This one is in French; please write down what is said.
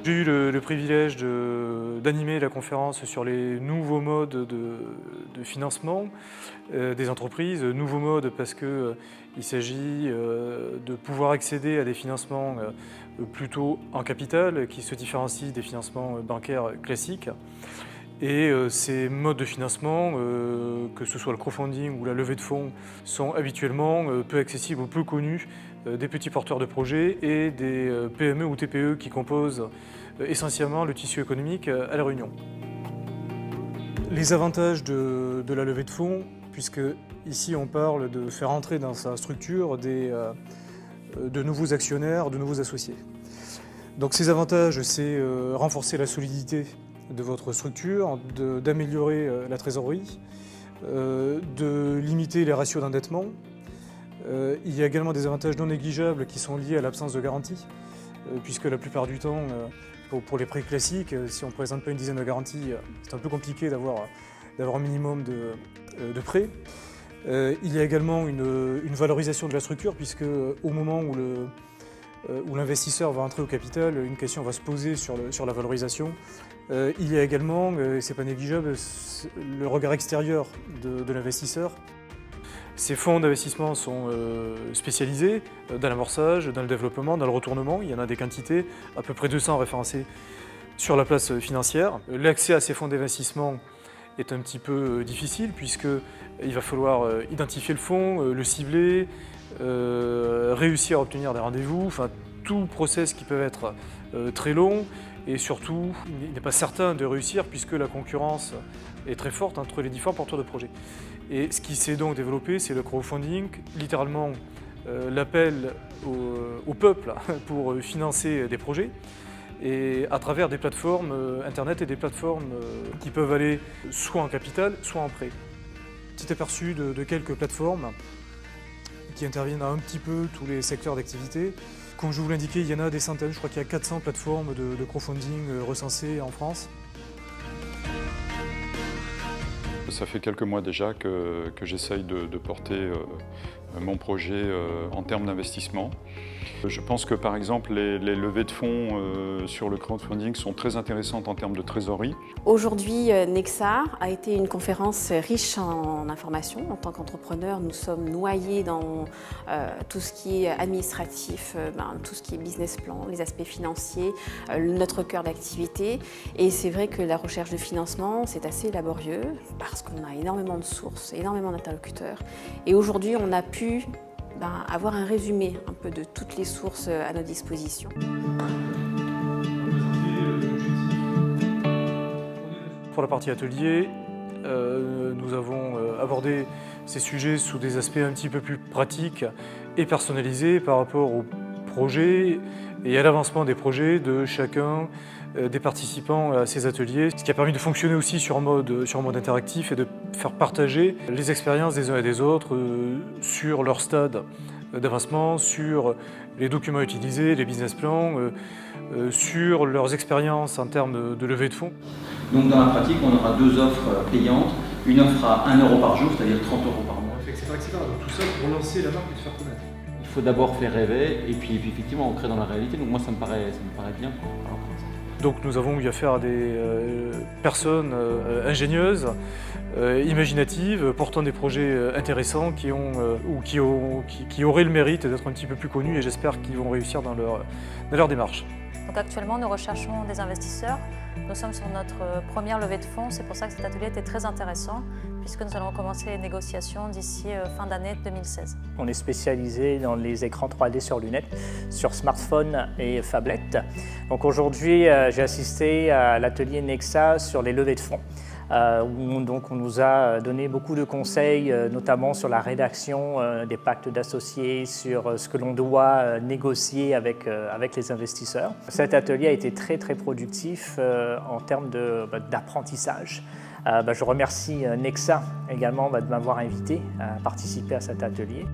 J'ai eu le privilège d'animer la conférence sur les nouveaux modes de financement des entreprises. Nouveaux modes parce qu'il s'agit de pouvoir accéder à des financements plutôt en capital qui se différencient des financements bancaires classiques. Et ces modes de financement, que ce soit le crowdfunding ou la levée de fonds, sont habituellement peu accessibles ou peu connus des petits porteurs de projets et des PME ou TPE qui composent essentiellement le tissu économique à La Réunion. Les avantages de la levée de fonds, puisque ici on parle de faire entrer dans sa structure de nouveaux actionnaires, de nouveaux associés. Donc ces avantages, c'est renforcer la solidité de votre structure, d'améliorer la trésorerie, de limiter les ratios d'endettement. Il y a également des avantages non négligeables qui sont liés à l'absence de garantie, puisque la plupart du temps, pour les prêts classiques, si on ne présente pas une dizaine de garanties, c'est un peu compliqué d'avoir un minimum de prêts. Il y a également une valorisation de la structure, puisque au moment où l'investisseur va entrer au capital, une question va se poser sur la valorisation. Il y a également, et ce n'est pas négligeable, le regard extérieur de l'investisseur. Ces fonds d'investissement sont spécialisés dans l'amorçage, dans le développement, dans le retournement. Il y en a des quantités, à peu près 200 référencés sur la place financière. L'accès à ces fonds d'investissement est un petit peu difficile puisqu'il va falloir identifier le fonds, le cibler, réussir à obtenir des rendez-vous, enfin tout process qui peut être très long et surtout il n'est pas certain de réussir puisque la concurrence est très forte entre les différents porteurs de projets. Et ce qui s'est donc développé, c'est le crowdfunding, littéralement l'appel au peuple pour financer des projets et à travers des plateformes internet et des plateformes qui peuvent aller soit en capital, soit en prêt. Petit aperçu de quelques plateformes qui interviennent dans un petit peu tous les secteurs d'activité. Comme je vous l'indiquais, il y en a des centaines, je crois qu'il y a 400 plateformes de crowdfunding recensées en France. Ça fait quelques mois déjà que j'essaye de porter mon projet en termes d'investissement. Je pense que par exemple les levées de fonds sur le crowdfunding sont très intéressantes en termes de trésorerie. Aujourd'hui, Nexa a été une conférence riche en informations. En tant qu'entrepreneur, nous sommes noyés dans tout ce qui est administratif, tout ce qui est business plan, les aspects financiers, notre cœur d'activité. Et c'est vrai que la recherche de financement, c'est assez laborieux parce qu'on a énormément de sources, énormément d'interlocuteurs. Et aujourd'hui, on a pu avoir un résumé un peu de toutes les sources à notre disposition. Pour la partie atelier, nous avons abordé ces sujets sous des aspects un petit peu plus pratiques et personnalisés par rapport aux projets et à l'avancement des projets de chacun des participants à ces ateliers, ce qui a permis de fonctionner aussi sur un mode interactif et de faire partager les expériences des uns et des autres sur leur stade d'avancement, sur les documents utilisés, les business plans, sur leurs expériences en termes de levée de fonds. Donc dans la pratique, on aura deux offres payantes. Une offre à 1 € par jour, c'est-à-dire 30 € par mois. Etc. Donc tout ça pour lancer la marque et se faire connaître. Il faut d'abord faire rêver et puis effectivement ancrer dans la réalité. Donc moi ça me paraît bien. Donc nous avons eu affaire à des personnes ingénieuses, imaginatives, portant des projets intéressants qui auraient le mérite d'être un petit peu plus connus et j'espère qu'ils vont réussir dans leur démarche. Donc actuellement, nous recherchons des investisseurs. Nous sommes sur notre première levée de fonds. C'est pour ça que cet atelier était très intéressant, puisque nous allons commencer les négociations d'ici fin d'année 2016. On est spécialisé dans les écrans 3D sur lunettes, sur smartphone et phablette. Donc aujourd'hui, j'ai assisté à l'atelier Nexa sur les levées de fonds. Où donc on nous a donné beaucoup de conseils, notamment sur la rédaction des pactes d'associés, sur ce que l'on doit négocier avec les investisseurs. Cet atelier a été très productif en termes d'apprentissage. Je remercie Nexa également de m'avoir invité à participer à cet atelier.